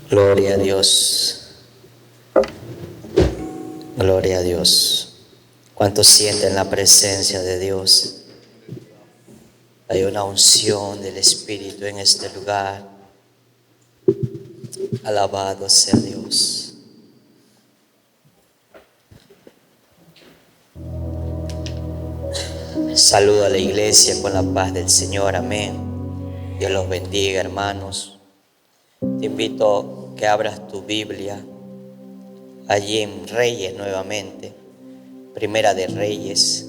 Gloria a Dios. Gloria a Dios. ¿Cuántos sienten la presencia de Dios? Hay una unción del Espíritu en este lugar. Alabado sea Dios. Saludo a la iglesia con la paz del Señor. Amén. Dios los bendiga, hermanos. Te invito a que abras tu Biblia allí en Reyes nuevamente. Primera de Reyes,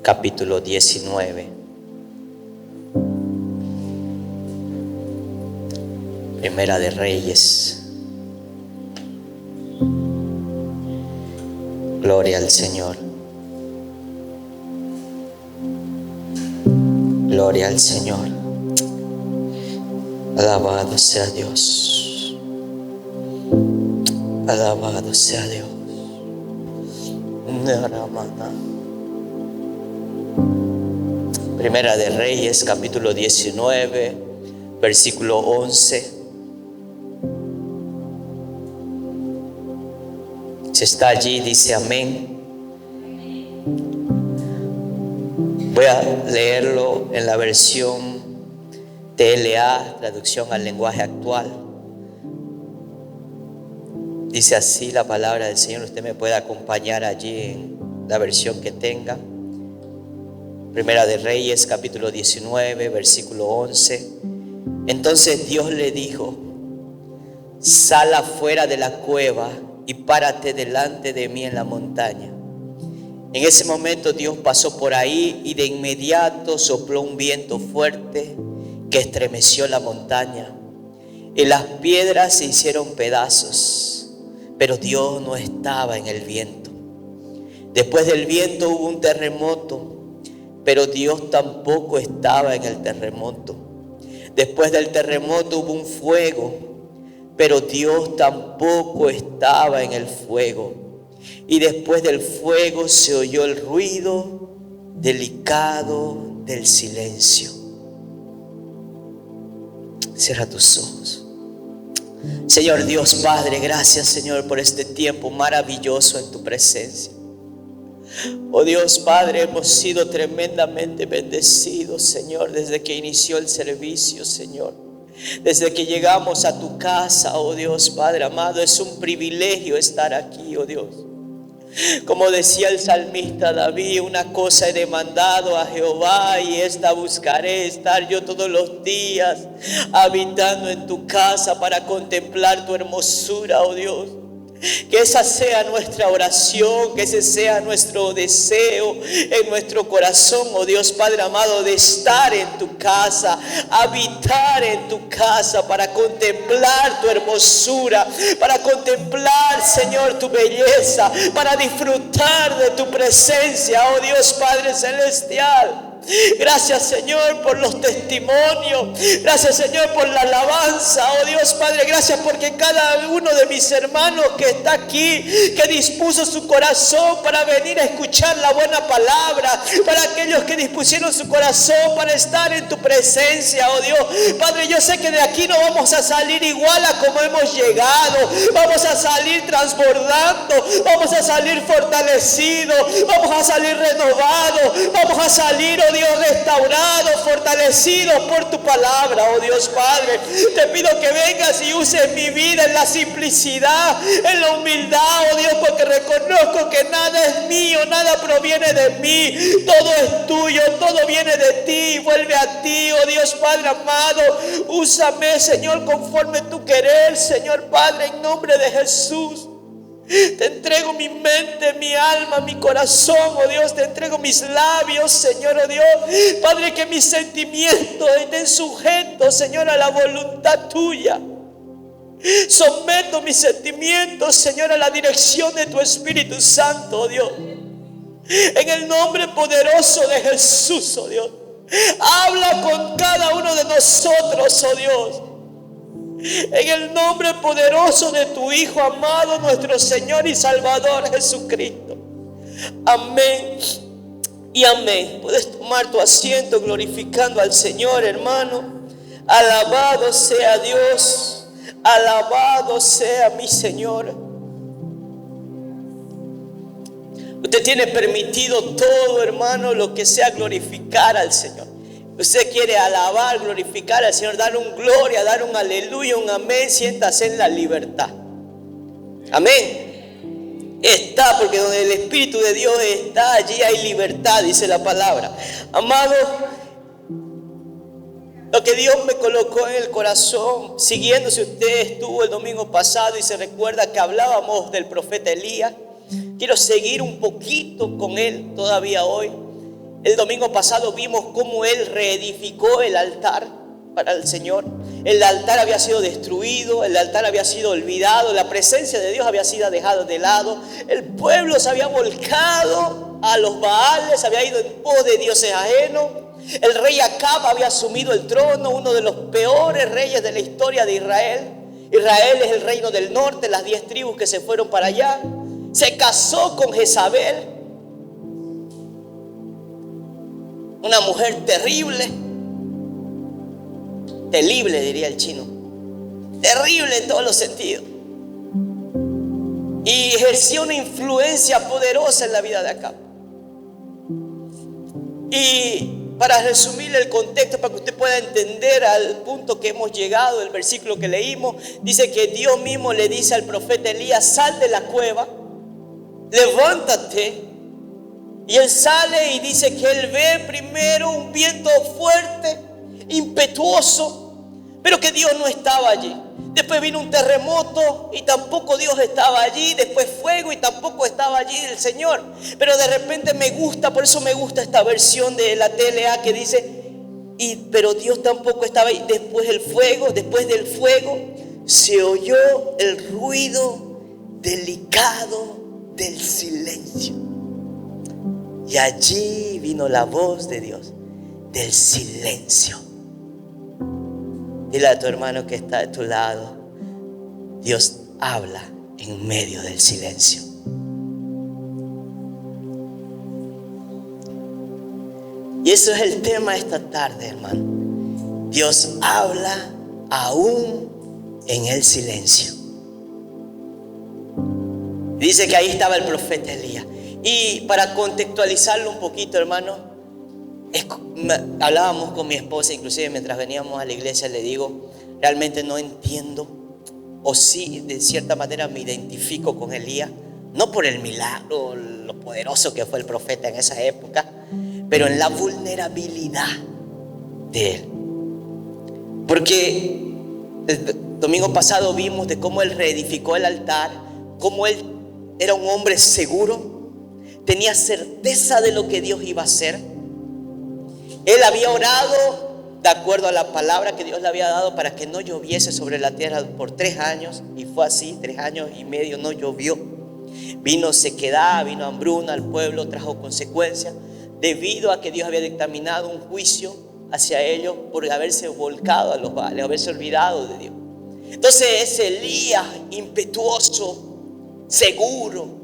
capítulo 19. Primera de Reyes. Gloria al Señor. Gloria al Señor. Alabado sea Dios. Alabado sea Dios. Primera de Reyes, capítulo 19, versículo 11. Si está allí, dice amén. Voy a leerlo en la versión TLA, traducción al lenguaje actual. Dice así la palabra del Señor. Usted me puede acompañar allí en la versión que tenga. Primera de Reyes, capítulo 19, versículo 11. Entonces Dios le dijo: sal afuera de la cueva y párate delante de mí en la montaña. En ese momento Dios pasó por ahí y de inmediato sopló un viento fuerte que estremeció la montaña y las piedras se hicieron pedazos, pero Dios no estaba en el viento. Después del viento hubo un terremoto, pero Dios tampoco estaba en el terremoto. Después del terremoto hubo un fuego, pero Dios tampoco estaba en el fuego. Y después del fuego se oyó el ruido delicado del silencio. Cierra tus ojos. Señor Dios Padre, gracias Señor por este tiempo maravilloso en tu presencia. Oh Dios Padre, hemos sido tremendamente bendecidos, Señor, desde que inició el servicio, Señor. Desde que llegamos a tu casa, oh Dios Padre amado, es un privilegio estar aquí, oh Dios. Como decía el salmista David, una cosa he demandado a Jehová y esta buscaré, estar yo todos los días habitando en tu casa para contemplar tu hermosura, oh Dios. Que esa sea nuestra oración, que ese sea nuestro deseo en nuestro corazón, oh Dios Padre amado, de estar en tu casa, habitar en tu casa para contemplar tu hermosura, para contemplar, Señor, tu belleza, para disfrutar de tu presencia, oh Dios Padre celestial. Gracias Señor por los testimonios. Gracias Señor por la alabanza. Oh Dios Padre, gracias porque cada uno de mis hermanos que está aquí, que dispuso su corazón para venir a escuchar la buena palabra, para aquellos que dispusieron su corazón para estar en tu presencia, oh Dios Padre, yo sé que de aquí no vamos a salir igual a como hemos llegado. Vamos a salir transbordando, vamos a salir fortalecidos, vamos a salir renovados, vamos a salir, oh Dios, restaurados, fortalecidos por tu palabra, oh Dios Padre. Te pido que vengas y uses mi vida en la simplicidad, en la humildad, oh Dios, porque reconozco que nada es mío, nada proviene de mí, todo es tuyo, todo viene de ti, vuelve a ti, oh Dios Padre amado. Úsame, Señor, conforme tu querer, Señor Padre, en nombre de Jesús. Te entrego mi mente, mi alma, mi corazón, oh Dios. Te entrego mis labios, Señor, oh Dios. Padre, que mis sentimientos estén sujetos, Señor, a la voluntad tuya. Someto mis sentimientos, Señor, a la dirección de tu Espíritu Santo, oh Dios. En el nombre poderoso de Jesús, oh Dios. Habla con cada uno de nosotros, oh Dios. En el nombre poderoso de tu Hijo amado, nuestro Señor y Salvador Jesucristo. Amén y amén. Puedes tomar tu asiento glorificando al Señor, hermano. Alabado sea Dios. Alabado sea mi Señor. Usted tiene permitido todo, hermano, lo que sea glorificar al Señor. Usted quiere alabar, glorificar al Señor, dar un gloria, dar un aleluya, un amén. Siéntase en la libertad. Amén. Está, porque donde el Espíritu de Dios está, allí hay libertad, dice la palabra. Amado, lo que Dios me colocó en el corazón, siguiendo, si usted estuvo el domingo pasado y se recuerda que hablábamos del profeta Elías, quiero seguir un poquito con él todavía hoy. El domingo pasado vimos cómo él reedificó el altar para el Señor. El altar había sido destruido, el altar había sido olvidado, la presencia de Dios había sido dejada de lado. El pueblo se había volcado a los Baales, había ido en pos de dioses ajenos. El rey Acab había asumido el trono, uno de los peores reyes de la historia de Israel. Israel es el reino del norte, las 10 tribus que se fueron para allá. Se casó con Jezabel, una mujer terrible, diría el chino, terrible en todos los sentidos, y ejerció una influencia poderosa en la vida de Acab. Y para resumir el contexto, para que usted pueda entender al punto que hemos llegado, el versículo que leímos, dice que Dios mismo le dice al profeta Elías: sal de la cueva, levántate. Y él sale y dice que él ve primero un viento fuerte, impetuoso, pero que Dios no estaba allí. Después vino un terremoto y tampoco Dios estaba allí. Después fuego y tampoco estaba allí el Señor. Pero de repente por eso me gusta esta versión de la TLA que dice: pero Dios tampoco estaba ahí. Después del fuego se oyó el ruido delicado del silencio. Y allí vino la voz de Dios del silencio. Dile a tu hermano que está a tu lado: Dios habla en medio del silencio. Y eso es el tema esta tarde, hermano. Dios habla aún en el silencio. Dice que ahí estaba el profeta Elías. Y para contextualizarlo un poquito, hermano, hablábamos con mi esposa, inclusive mientras veníamos a la iglesia, le digo: realmente no entiendo, o sí, de cierta manera me identifico con Elías, no por el milagro, lo poderoso que fue el profeta en esa época, pero en la vulnerabilidad de él. Porque el domingo pasado vimos de cómo él reedificó el altar, cómo él era un hombre seguro, tenía certeza de lo que Dios iba a hacer. Él había orado de acuerdo a la palabra que Dios le había dado para que no lloviese sobre la tierra por 3 años. Y fue así, 3 años y medio no llovió. Vino sequedad, vino hambruna al pueblo, trajo consecuencias, debido a que Dios había dictaminado un juicio hacia ellos por haberse volcado a los Baales, haberse olvidado de Dios. Entonces ese Elías impetuoso, seguro,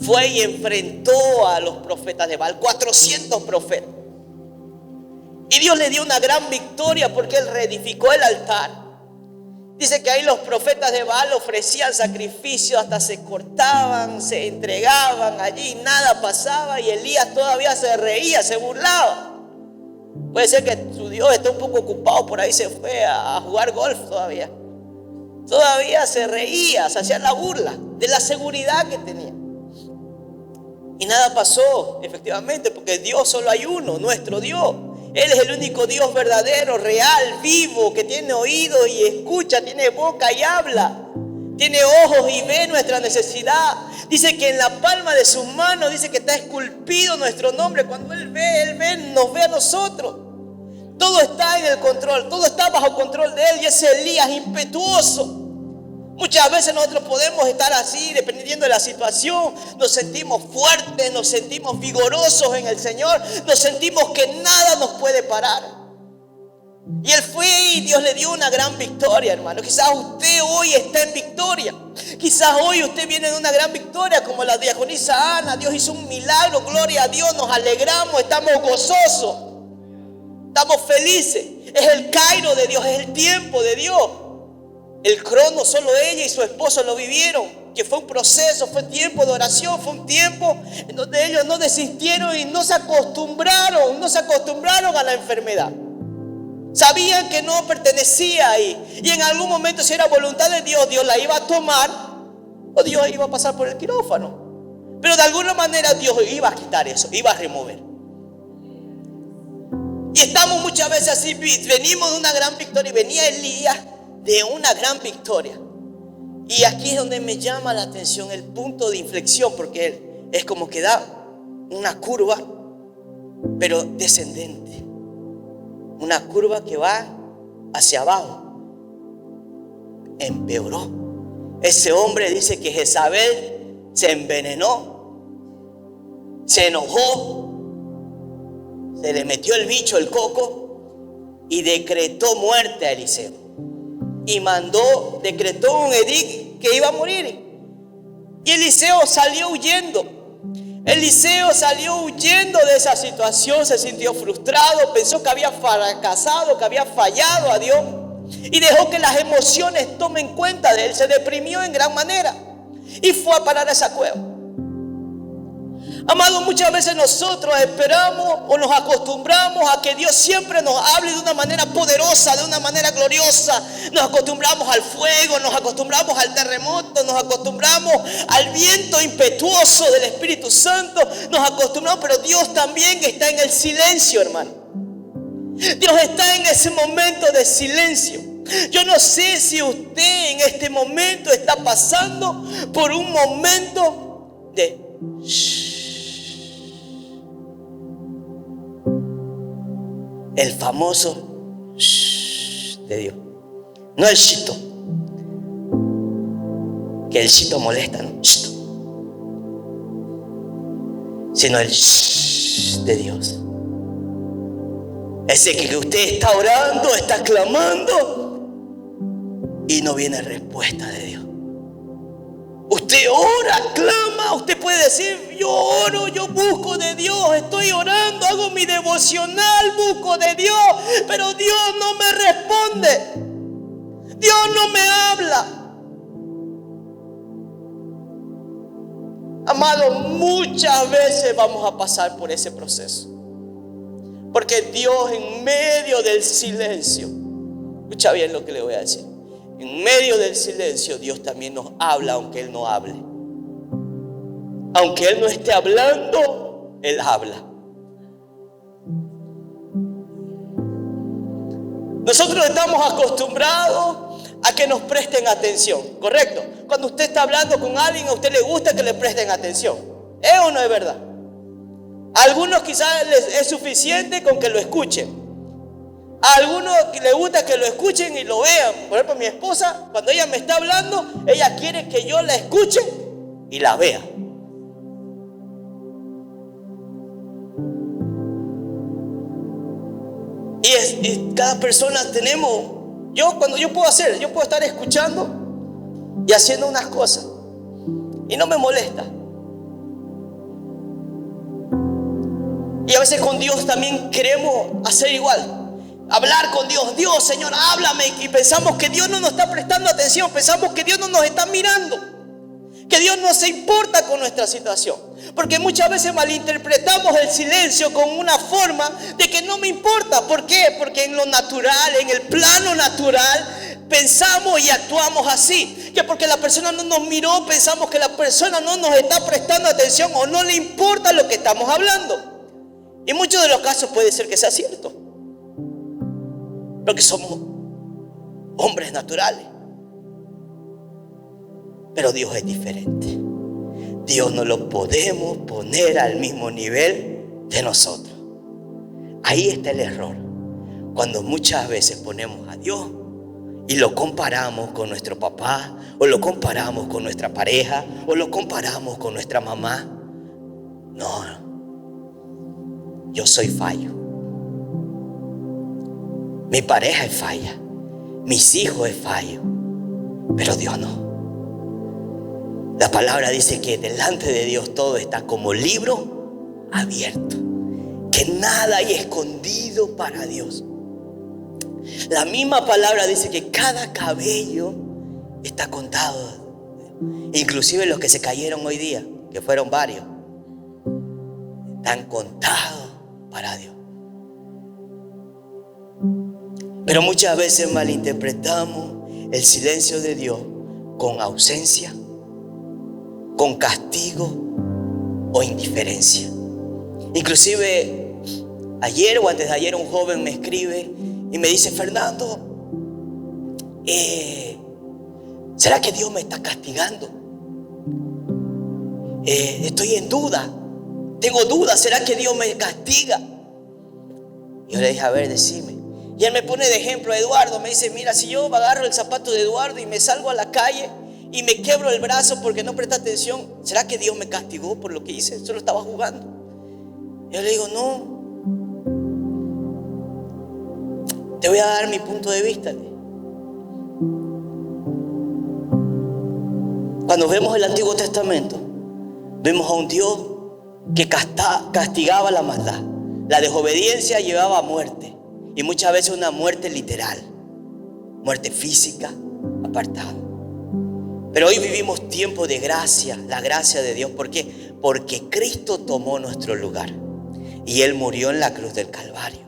fue y enfrentó a los profetas de Baal, 400 profetas. Y Dios le dio una gran victoria porque él reedificó el altar. Dice que ahí los profetas de Baal ofrecían sacrificios, hasta se cortaban, se entregaban allí, nada pasaba, y Elías todavía se reía, se burlaba. Puede ser que su Dios esté un poco ocupado, por ahí se fue a jugar golf todavía. Todavía se reía, se hacía la burla de la seguridad que tenía. Y nada pasó, efectivamente, porque Dios solo hay uno, nuestro Dios. Él es el único Dios verdadero, real, vivo, que tiene oídos y escucha, tiene boca y habla, tiene ojos y ve nuestra necesidad. Dice que en la palma de sus manos, dice que está esculpido nuestro nombre. Cuando Él ve, nos ve a nosotros. Todo está en el control, todo está bajo control de Él. Y ese Elías impetuoso. Muchas veces nosotros podemos estar así, dependiendo de la situación. Nos sentimos fuertes, nos sentimos vigorosos en el Señor. Nos sentimos que nada nos puede parar. Y Él fue y Dios le dio una gran victoria, hermano. Quizás usted hoy está en victoria. Quizás hoy usted viene de una gran victoria como la diaconisa Ana. Dios hizo un milagro, gloria a Dios, nos alegramos, estamos gozosos, estamos felices. Es el Cairo de Dios, es el tiempo de Dios. El crono solo ella y su esposo lo vivieron, que fue un proceso, fue tiempo de oración, fue un tiempo en donde ellos no desistieron y no se acostumbraron a la enfermedad. Sabían que no pertenecía ahí, y en algún momento, si era voluntad de Dios, Dios la iba a tomar o Dios iba a pasar por el quirófano. Pero de alguna manera Dios iba a quitar eso, iba a remover. Y estamos muchas veces así, venimos de una gran victoria, y venía Elías de una gran victoria. Y aquí es donde me llama la atención el punto de inflexión, porque es como que da una curva, pero descendente. Una curva que va hacia abajo. Empeoró. Ese hombre dice que Jezabel se envenenó, se enojó, se le metió el bicho, el coco, y decretó muerte a Eliseo. Y decretó un edicto que iba a morir. Y Eliseo salió huyendo. Eliseo salió huyendo de esa situación, se sintió frustrado, pensó que había fracasado, que había fallado a Dios, y dejó que las emociones tomen cuenta de él. Se deprimió en gran manera y fue a parar a esa cueva. Amados, muchas veces nosotros esperamos o nos acostumbramos a que Dios siempre nos hable de una manera poderosa, de una manera gloriosa. Nos acostumbramos al fuego, nos acostumbramos al terremoto, nos acostumbramos al viento impetuoso del Espíritu Santo. Nos acostumbramos, pero Dios también está en el silencio, hermano. Dios está en ese momento de silencio. Yo no sé si usted en este momento está pasando por un momento de el famoso de Dios. No el shito, que el shito molesta, ¿no? Sino el de Dios. Ese que usted está orando, está clamando y no viene respuesta de Dios. Usted ora, clama, usted puede decir: yo oro, yo busco de Dios, estoy orando, hago mi devocional, busco de Dios, pero Dios no me responde, Dios no me habla. Amado, muchas veces vamos a pasar por ese proceso, porque Dios en medio del silencio, escucha bien lo que le voy a decir, en medio del silencio Dios también nos habla, aunque Él no hable. Aunque Él no esté hablando, Él habla. Nosotros estamos acostumbrados a que nos presten atención, ¿correcto? Cuando usted está hablando con alguien, a usted le gusta que le presten atención. ¿Es o no es verdad? A algunos quizás les es suficiente con que lo escuchen. A algunos les gusta que lo escuchen y lo vean. Por ejemplo, mi esposa, cuando ella me está hablando, ella quiere que yo la escuche y la vea. Y cada persona tenemos. Cuando yo puedo estar escuchando y haciendo unas cosas y no me molesta. Y a veces con Dios también queremos hacer igual. Hablar con Dios: Dios, Señor, háblame. Y pensamos que Dios no nos está prestando atención. Pensamos que Dios no nos está mirando, que Dios no se importa con nuestra situación. Porque muchas veces malinterpretamos el silencio con una forma de que no me importa. ¿Por qué? Porque en lo natural, en el plano natural, pensamos y actuamos así. Que porque la persona no nos miró, pensamos que la persona no nos está prestando atención o no le importa lo que estamos hablando. Y en muchos de los casos puede ser que sea cierto, porque somos hombres naturales. Pero Dios es diferente. Dios no lo podemos poner al mismo nivel de nosotros. Ahí está el error. Cuando muchas veces ponemos a Dios y lo comparamos con nuestro papá, o lo comparamos con nuestra pareja, o lo comparamos con nuestra mamá. No, yo soy fallo. Mi pareja es falla, mis hijos es fallo, pero Dios no. La palabra dice que delante de Dios todo está como libro abierto, que nada hay escondido para Dios. La misma palabra dice que cada cabello está contado. Inclusive los que se cayeron hoy día, que fueron varios, están contados para Dios. Pero muchas veces malinterpretamos el silencio de Dios con ausencia, con castigo o indiferencia. Inclusive ayer o antes de ayer un joven me escribe y me dice: Fernando, ¿será que Dios me está castigando? Estoy en duda, tengo dudas, ¿será que Dios me castiga? Yo le dije: a ver, decime. Y él me pone de ejemplo a Eduardo, me dice: mira, si yo agarro el zapato de Eduardo y me salgo a la calle y me quebro el brazo porque no presté atención, ¿será que Dios me castigó por lo que hice? Solo estaba jugando. Yo le digo: no, te voy a dar mi punto de vista. Cuando vemos el Antiguo Testamento, vemos a un Dios que castigaba la maldad. La desobediencia llevaba a muerte, y muchas veces una muerte literal, muerte física, apartada. Pero hoy vivimos tiempos de gracia, la gracia de Dios. ¿Por qué? Porque Cristo tomó nuestro lugar y Él murió en la cruz del Calvario.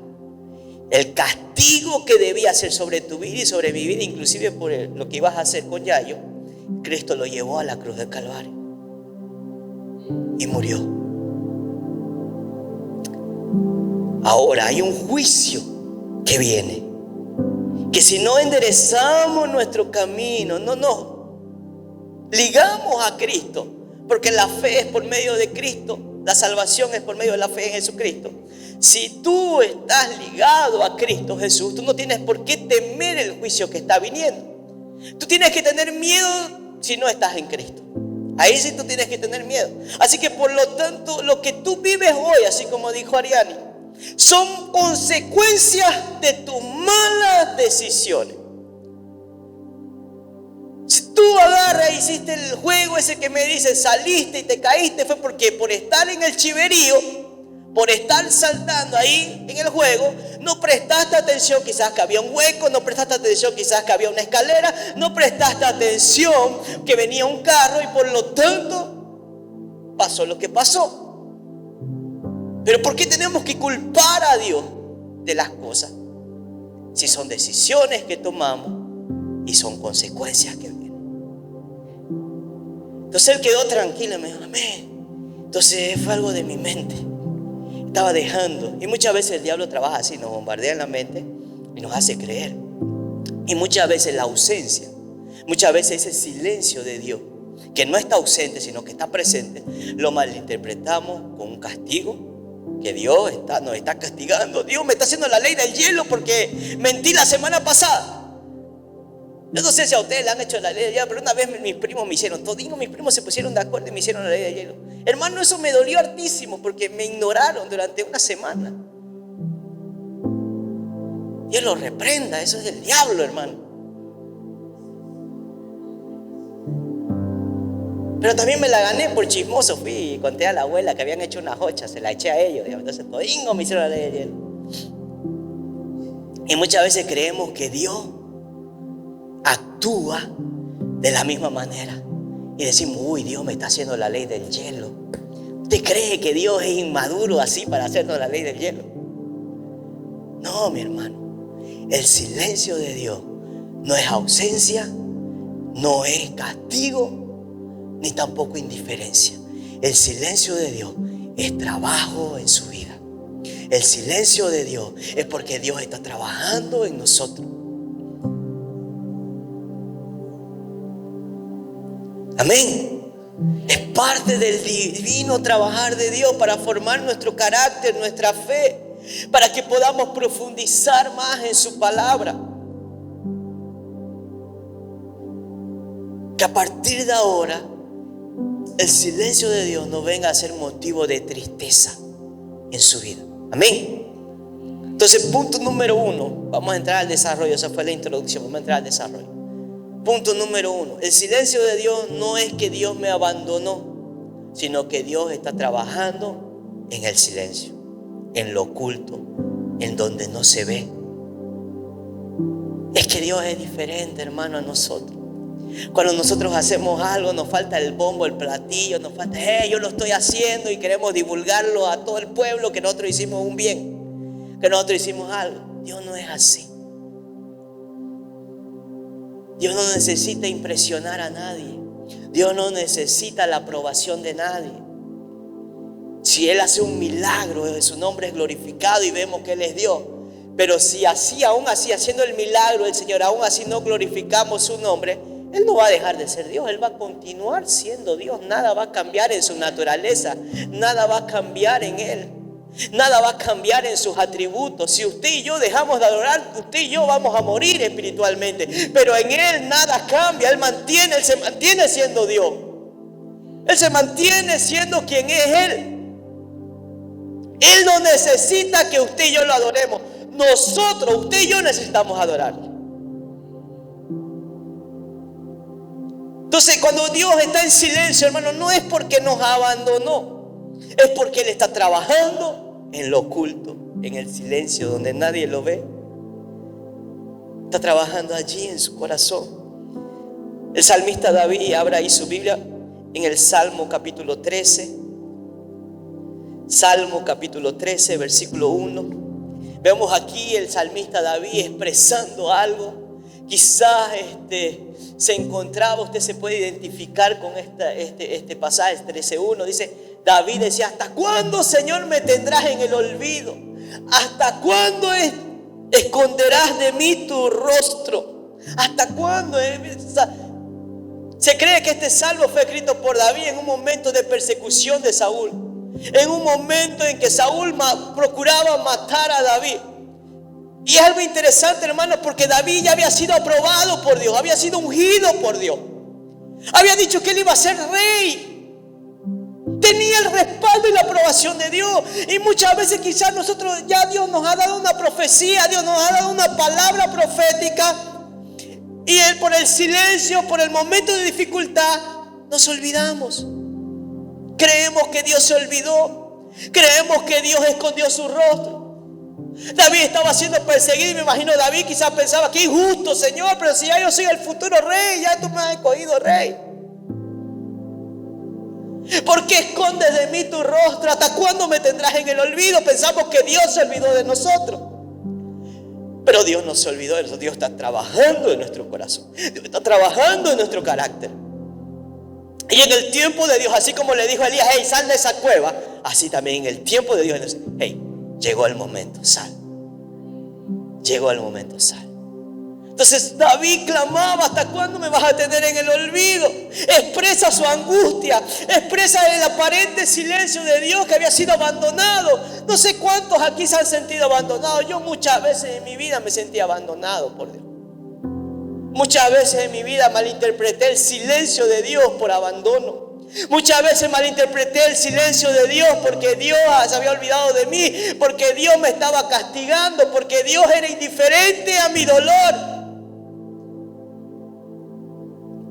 El castigo que debía ser sobre tu vida y sobre mi vida, inclusive por lo que ibas a hacer con Yayo, Cristo lo llevó a la cruz del Calvario y murió. Ahora hay un juicio que viene, que si no enderezamos nuestro camino, no nos ligamos a Cristo, porque la fe es por medio de Cristo, la salvación es por medio de la fe en Jesucristo. Si tú estás ligado a Cristo Jesús, tú no tienes por qué temer el juicio que está viniendo. Tú tienes que tener miedo si no estás en Cristo. Ahí sí tú tienes que tener miedo. Así que por lo tanto, lo que tú vives hoy, así como dijo Ariani, son consecuencias de tus malas decisiones. Si tú agarras e hiciste el juego ese que me dice, saliste y te caíste, fue porque por estar en el chiverío, por estar saltando ahí en el juego, no prestaste atención quizás que había un hueco, no prestaste atención quizás que había una escalera, no prestaste atención que venía un carro y por lo tanto pasó lo que pasó. Pero ¿por qué tenemos que culpar a Dios de las cosas? Si son decisiones que tomamos y son consecuencias que vienen. Entonces él quedó tranquilo y me dijo: amén. Entonces fue algo de mi mente. Estaba dejando. Y muchas veces el diablo trabaja así, nos bombardea en la mente y nos hace creer. Y muchas veces la ausencia, muchas veces ese silencio de Dios, que no está ausente sino que está presente, lo malinterpretamos con un castigo, que Dios nos está castigando. Dios me está haciendo la ley del hielo porque mentí la semana pasada. Yo no sé si a ustedes le han hecho la ley del hielo, pero una vez mis primos me hicieron, toditos mis primos se pusieron de acuerdo y me hicieron la ley del hielo. Hermano, eso me dolió hartísimo porque me ignoraron durante una semana. Dios lo reprenda, eso es del diablo, hermano. Pero también me la gané por chismoso. Fui y conté a la abuela que habían hecho una jocha, se la eché a ellos. Entonces todingo me hicieron la ley del hielo. Y muchas veces creemos que Dios actúa de la misma manera y decimos: uy, Dios me está haciendo la ley del hielo. ¿Usted cree que Dios es inmaduro así para hacernos la ley del hielo? No, mi hermano. El silencio de Dios no es ausencia, no es castigo, ni tampoco indiferencia. El silencio de Dios es trabajo en su vida. El silencio de Dios es porque Dios está trabajando en nosotros. Amén. Es parte del divino trabajar de Dios para formar nuestro carácter, nuestra fe, para que podamos profundizar más en su palabra. Que a partir de ahora el silencio de Dios no venga a ser motivo de tristeza en su vida. Amén. Entonces, punto número 1, vamos a entrar al desarrollo. Esa fue la introducción, vamos a entrar al desarrollo. Punto número 1, el silencio de Dios no es que Dios me abandonó, sino que Dios está trabajando en el silencio, en lo oculto, en donde no se ve. que Dios es diferente, hermano, a nosotros. Cuando nosotros hacemos algo, nos falta el bombo, el platillo, nos falta, yo lo estoy haciendo, y queremos divulgarlo a todo el pueblo que nosotros hicimos un bien, que nosotros hicimos algo. Dios no es así. Dios no necesita impresionar a nadie. Dios no necesita la aprobación de nadie. Si Él hace un milagro, su nombre es glorificado y vemos que Él es Dios. Pero si así, aún así, haciendo el milagro el Señor, aún así no glorificamos su nombre, Él no va a dejar de ser Dios. Él va a continuar siendo Dios. Nada va a cambiar en su naturaleza. Nada va a cambiar en Él. Nada va a cambiar en sus atributos. Si usted y yo dejamos de adorar, usted y yo vamos a morir espiritualmente. Pero en Él nada cambia. Él se mantiene siendo Dios. Él se mantiene siendo quien es Él. Él no necesita que usted y yo lo adoremos. Nosotros, usted y yo, necesitamos adorarlo. Entonces, cuando Dios está en silencio, hermano, no es porque nos abandonó. Es porque Él está trabajando en lo oculto, en el silencio, donde nadie lo ve. Está trabajando allí en su corazón. El salmista David, abra ahí su Biblia en el Salmo capítulo 13. Salmo capítulo 13, versículo 1. Vemos aquí el salmista David expresando algo. Quizás se encontraba, usted se puede identificar con este pasaje 13:1. Dice, David decía: ¿hasta cuándo, Señor, me tendrás en el olvido? ¿Hasta cuándo esconderás de mí tu rostro? ¿Hasta cuándo? Se cree que este salmo fue escrito por David en un momento de persecución de Saúl. En un momento en que Saúl procuraba matar a David. Y es algo interesante, hermanos, porque David ya había sido aprobado por Dios, había sido ungido por Dios, había dicho que él iba a ser rey, tenía el respaldo y la aprobación de Dios. Y muchas veces quizás nosotros, ya Dios nos ha dado una profecía, Dios nos ha dado una palabra profética, y Él, por el silencio, por el momento de dificultad, nos olvidamos. Creemos que Dios se olvidó, creemos que Dios escondió su rostro. David estaba siendo perseguido y me imagino David quizás pensaba: qué injusto, Señor, pero si ya yo soy el futuro rey, ya tú me has escogido rey. ¿Por qué escondes de mí tu rostro? ¿Hasta cuándo me tendrás en el olvido? Pensamos que Dios se olvidó de nosotros. Pero Dios no se olvidó de nosotros. Dios está trabajando en nuestro corazón. Dios está trabajando en nuestro carácter. Y en el tiempo de Dios, así como le dijo a Elías: hey, sal de esa cueva, así también en el tiempo de Dios, hey, llegó el momento, sal. Llegó el momento, sal. Entonces David clamaba: ¿hasta cuándo me vas a tener en el olvido? Expresa su angustia, expresa el aparente silencio de Dios, que había sido abandonado. No sé cuántos aquí se han sentido abandonados. Yo muchas veces en mi vida me sentí abandonado por Dios. Muchas veces en mi vida malinterpreté el silencio de Dios por abandono. Muchas veces malinterpreté el silencio de Dios porque Dios se había olvidado de mí, porque Dios me estaba castigando, porque Dios era indiferente a mi dolor.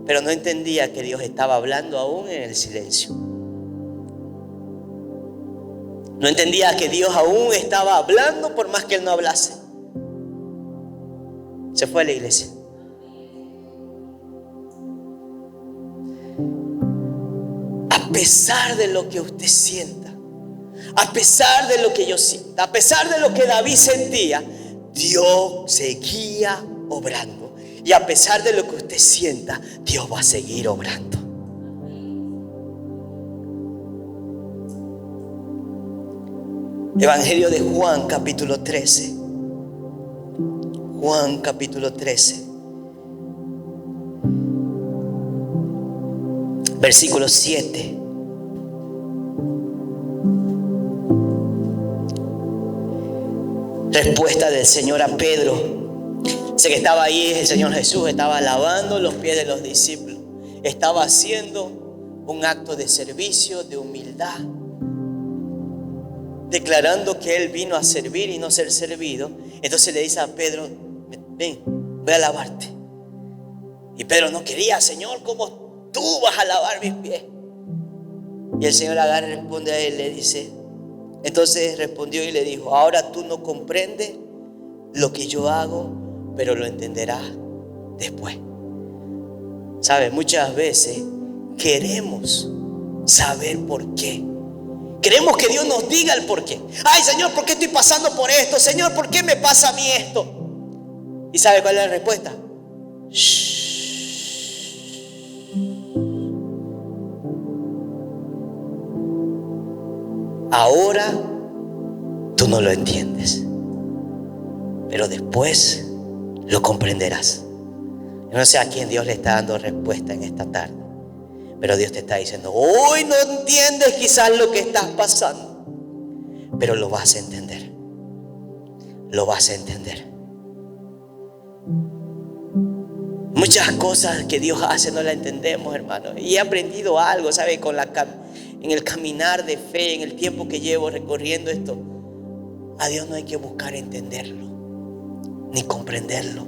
Pero no entendía que Dios estaba hablando aún en el silencio. No entendía que Dios aún estaba hablando por más que Él no hablase. Se fue a la iglesia. A pesar de lo que usted sienta, a pesar de lo que yo sienta, a pesar de lo que David sentía, Dios seguía obrando. Y a pesar de lo que usted sienta, Dios va a seguir obrando. Evangelio de Juan, capítulo 13. Juan, capítulo 13. Versículo 7. Respuesta del Señor a Pedro. Sé que estaba ahí el Señor Jesús, estaba lavando los pies de los discípulos. Estaba haciendo un acto de servicio, de humildad, declarando que Él vino a servir y no ser servido. Entonces le dice a Pedro: ven, voy a lavarte. Y Pedro no quería: Señor, ¿cómo tú vas a lavar mis pies? Y el Señor agarra y responde a él, le dice: entonces respondió y le dijo: ahora tú no comprendes lo que yo hago, pero lo entenderás después. ¿Sabes? Muchas veces queremos saber por qué. Queremos que Dios nos diga el por qué. Ay, Señor, ¿por qué estoy pasando por esto? Señor, ¿por qué me pasa a mí esto? ¿Y sabe cuál es la respuesta? Shh. Ahora tú no lo entiendes, pero después lo comprenderás. Yo no sé a quién Dios le está dando respuesta en esta tarde, pero Dios te está diciendo: hoy no entiendes quizás lo que estás pasando, pero lo vas a entender. Lo vas a entender. Muchas cosas que Dios hace no las entendemos, hermano. Y he aprendido algo, ¿sabe? En el caminar de fe, en el tiempo que llevo recorriendo esto, a Dios no hay que buscar entenderlo, ni comprenderlo.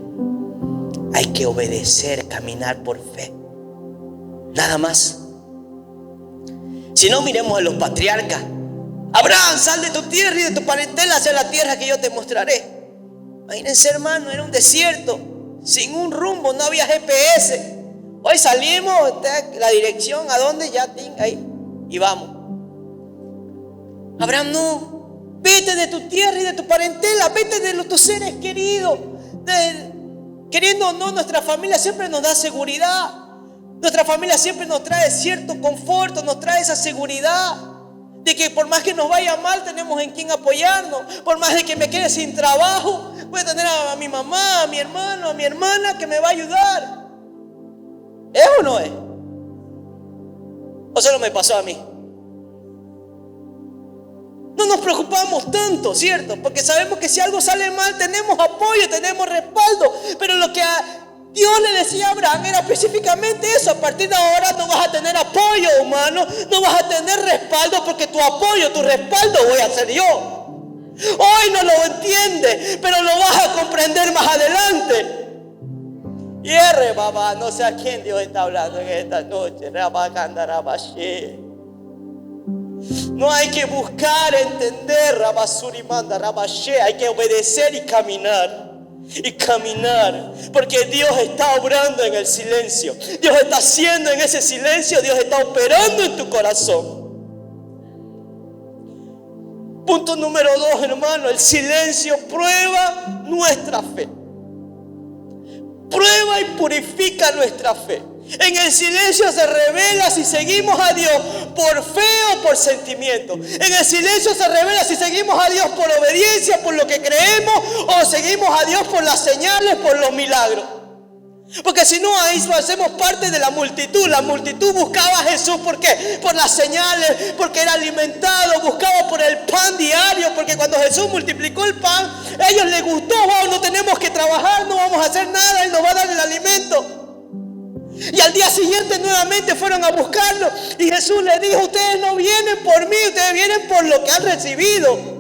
Hay que obedecer, caminar por fe. Nada más. Si no, miremos a los patriarcas. Abraham, sal de tu tierra y de tu parentela hacia la tierra que yo te mostraré. Imagínense, hermano, era un desierto, sin un rumbo, no había GPS. Hoy salimos, la dirección, ¿a dónde? Ya, ahí, y vamos. Abraham no. Vete de tu tierra y de tu parentela, vete de tus seres queridos. Queriendo o no, nuestra familia siempre nos da seguridad. Nuestra familia siempre nos trae cierto confort, nos trae esa seguridad de que por más que nos vaya mal, tenemos en quien apoyarnos. Por más de que me quede sin trabajo, voy a tener a mi mamá, a mi hermano, a mi hermana que me va a ayudar. ¿Es o no es? ¿O solo me pasó a mí? No nos preocupamos tanto, ¿cierto? Porque sabemos que si algo sale mal, tenemos apoyo, tenemos respaldo. Pero lo que Dios le decía a Abraham era específicamente eso: a partir de ahora no vas a tener apoyo humano, no vas a tener respaldo, porque tu apoyo, tu respaldo voy a ser yo. Hoy no lo entiendes, pero lo vas a comprender más adelante. Y babá, no sé a quién Dios está hablando en esta noche. No hay que buscar entender, Rabasurimanda, Rabashe. Hay que obedecer y caminar. Y caminar, porque Dios está obrando en el silencio. Dios está haciendo en ese silencio. Dios está operando en tu corazón. Punto número 2, hermano: el silencio prueba nuestra fe. Prueba y purifica nuestra fe. En el silencio se revela si seguimos a Dios por fe o por sentimiento. En el silencio se revela si seguimos a Dios por obediencia, por lo que creemos, o seguimos a Dios por las señales, por los milagros. Porque si no, ahí hacemos parte de la multitud. La multitud buscaba a Jesús, ¿por qué? Por las señales, porque era alimentado, buscaba por el pan diario, porque cuando Jesús multiplicó el pan, a ellos les gustó. Wow, no tenemos que trabajar, no vamos a hacer nada, Él nos va a dar el alimento. Y al día siguiente nuevamente fueron a buscarlo, y Jesús les dijo: ustedes no vienen por mí, ustedes vienen por lo que han recibido.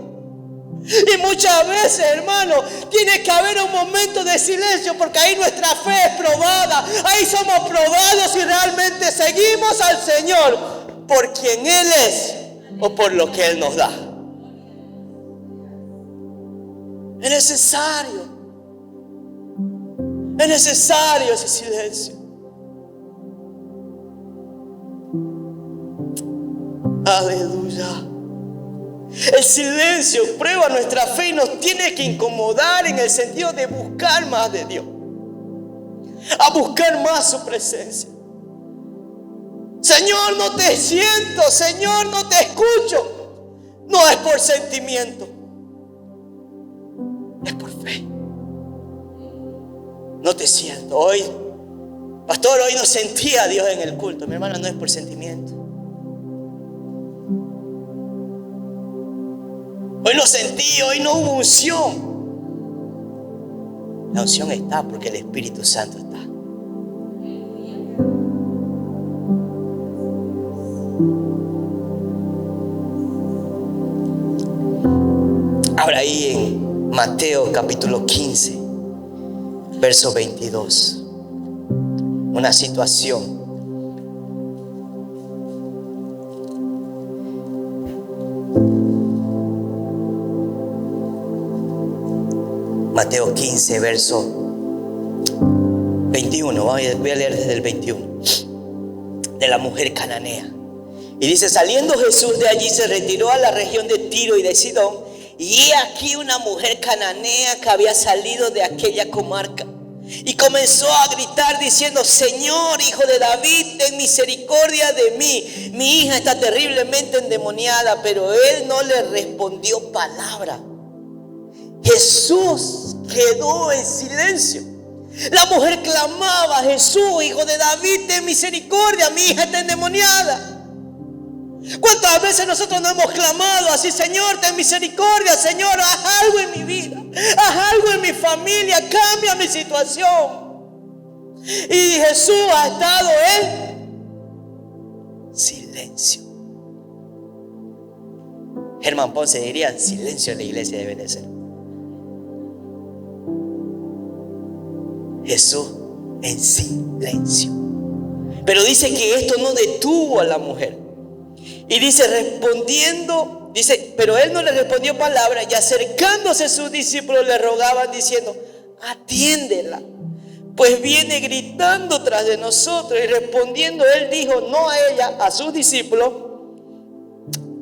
Y muchas veces, hermano, tiene que haber un momento de silencio, porque ahí nuestra fe es probada. Ahí somos probados si realmente seguimos al Señor por quien Él es o por lo que Él nos da. Es necesario ese silencio. Aleluya. El silencio prueba nuestra fe y nos tiene que incomodar en el sentido de buscar más de Dios, a buscar más su presencia. Señor, no te siento, Señor, no te escucho. No es por sentimiento, es por fe. No te siento. Hoy, pastor, hoy no sentía a Dios en el culto. Mi hermano, no es por sentimiento. Hoy no sentí, hoy no hubo unción. La unción está porque el Espíritu Santo está. Ahora ahí en Mateo capítulo 15, verso 22. Una situación. Mateo 15, verso 21, voy a leer desde el 21, de la mujer cananea. Y dice: saliendo Jesús de allí, se retiró a la región de Tiro y de Sidón. Y he aquí una mujer cananea que había salido de aquella comarca, y comenzó a gritar diciendo: Señor, hijo de David, ten misericordia de mí. Mi hija está terriblemente endemoniada. Pero él no le respondió palabra. Jesús quedó en silencio. La mujer clamaba: Jesús, hijo de David, ten misericordia, mi hija está endemoniada. ¿Cuántas veces nosotros no hemos clamado así? Señor, ten misericordia, Señor, haz algo en mi vida, haz algo en mi familia, cambia mi situación. Y Jesús ha estado en silencio. Germán Ponce diría: silencio en la iglesia debe de ser. Jesús en silencio. Pero dice que esto no detuvo a la mujer. Y dice, respondiendo, dice, pero él no le respondió palabra, y acercándose sus discípulos le rogaban diciendo: atiéndela, pues viene gritando tras de nosotros. Y respondiendo él dijo, no a ella, a sus discípulos: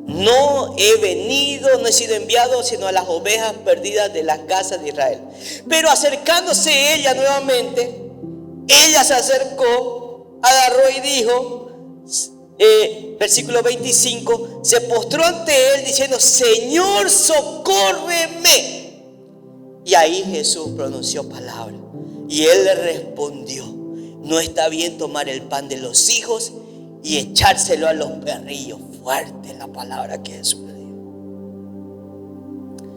no he venido, no he sido enviado, sino a las ovejas perdidas de la casa de Israel. Pero acercándose ella nuevamente, ella se acercó, agarró y dijo, versículo 25, se postró ante él diciendo: Señor, socórreme. Y ahí Jesús pronunció palabra, y él le respondió: no está bien tomar el pan de los hijos y echárselo a los perrillos. Fuerte la palabra que Jesús le dio.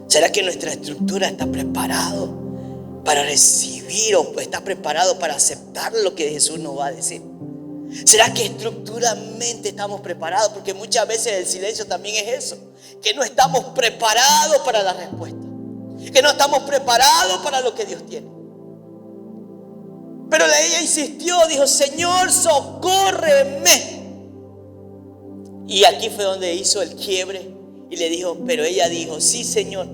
¿Será que nuestra estructura está preparado para recibir, o está preparado para aceptar lo que Jesús nos va a decir? ¿Será que estructuralmente estamos preparados? Porque muchas veces el silencio también es eso, que no estamos preparados para la respuesta, que no estamos preparados para lo que Dios tiene. Pero ella insistió, dijo: Señor, socórreme. Y aquí fue donde hizo el quiebre y le dijo, pero ella dijo: sí, Señor,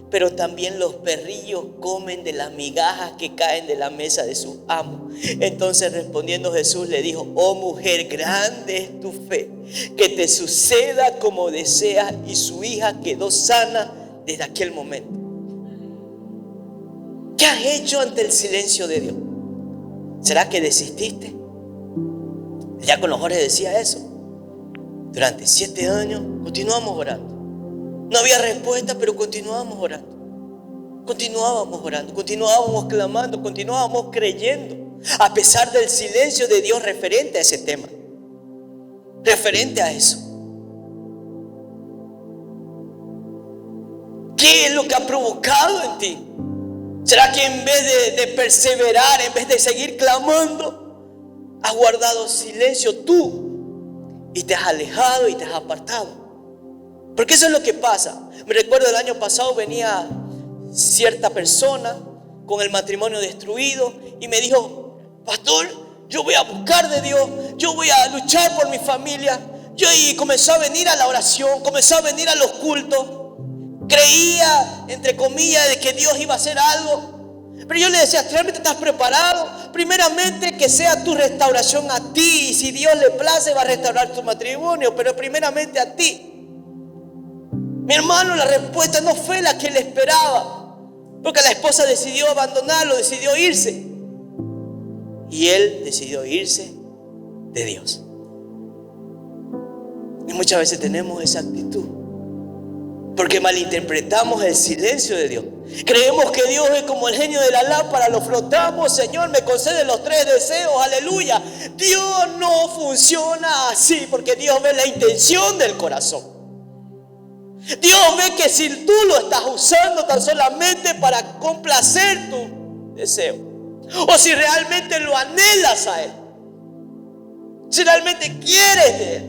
pero también los perrillos comen de las migajas que caen de la mesa de sus amos. Entonces respondiendo Jesús le dijo: oh mujer, grande es tu fe, que te suceda como deseas. Y su hija quedó sana desde aquel momento. ¿Qué has hecho ante el silencio de Dios? ¿Será que desististe? Ya con los Jorge decía eso. Durante 7 años continuamos orando. No había respuesta, pero continuábamos orando. Continuábamos orando, continuábamos clamando, continuábamos creyendo, a pesar del silencio de Dios referente a ese tema, referente a eso. ¿Qué es lo que ha provocado en ti? ¿Será que en vez de perseverar, en vez de seguir clamando, has guardado silencio tú y te has alejado y te has apartado? Porque eso es lo que pasa. Me recuerdo el año pasado venía cierta persona con el matrimonio destruido y me dijo: pastor, yo voy a buscar de Dios, yo voy a luchar por mi familia. Y comenzó a venir a la oración, comenzó a venir a los cultos. Creía, entre comillas, de que Dios iba a hacer algo. Pero yo le decía: ¿realmente estás preparado? Primeramente que sea tu restauración a ti, y si Dios le place va a restaurar tu matrimonio, pero primeramente a ti. Mi hermano, la respuesta no fue la que él esperaba, porque la esposa decidió abandonarlo, decidió irse, y él decidió irse de Dios. Y muchas veces tenemos esa actitud, porque malinterpretamos el silencio de Dios. Creemos que Dios es como el genio de la lámpara, lo frotamos: Señor, me concede los 3 deseos, aleluya. Dios no funciona así, porque Dios ve la intención del corazón. Dios ve que si tú lo estás usando tan solamente para complacer tu deseo, o si realmente lo anhelas a Él, si realmente quieres de Él.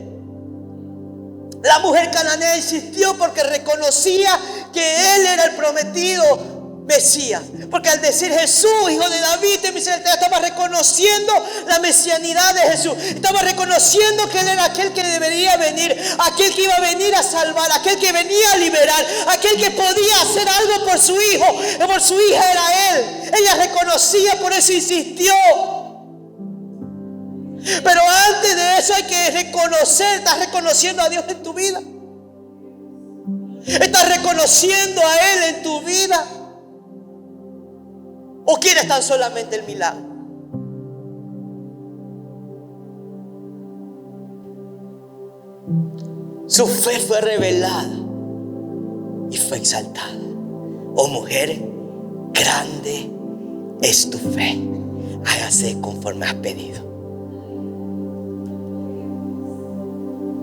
La mujer cananea insistió porque reconocía que Él era el prometido Mesías. Porque al decir Jesús, hijo de David, estaba reconociendo la mesianidad de Jesús. Estaba reconociendo que Él era aquel que debería venir, aquel que iba a venir a salvar, aquel que venía a liberar, aquel que podía hacer algo por su hijo, por su hija era Él. Ella reconocía, por eso insistió. Pero antes de eso hay que reconocer. ¿Estás reconociendo a Dios en tu vida? ¿Estás reconociendo a Él en tu vida? ¿O quieres tan solamente el milagro? Su fe fue revelada y fue exaltada. Oh mujer, grande es tu fe. Hágase conforme has pedido.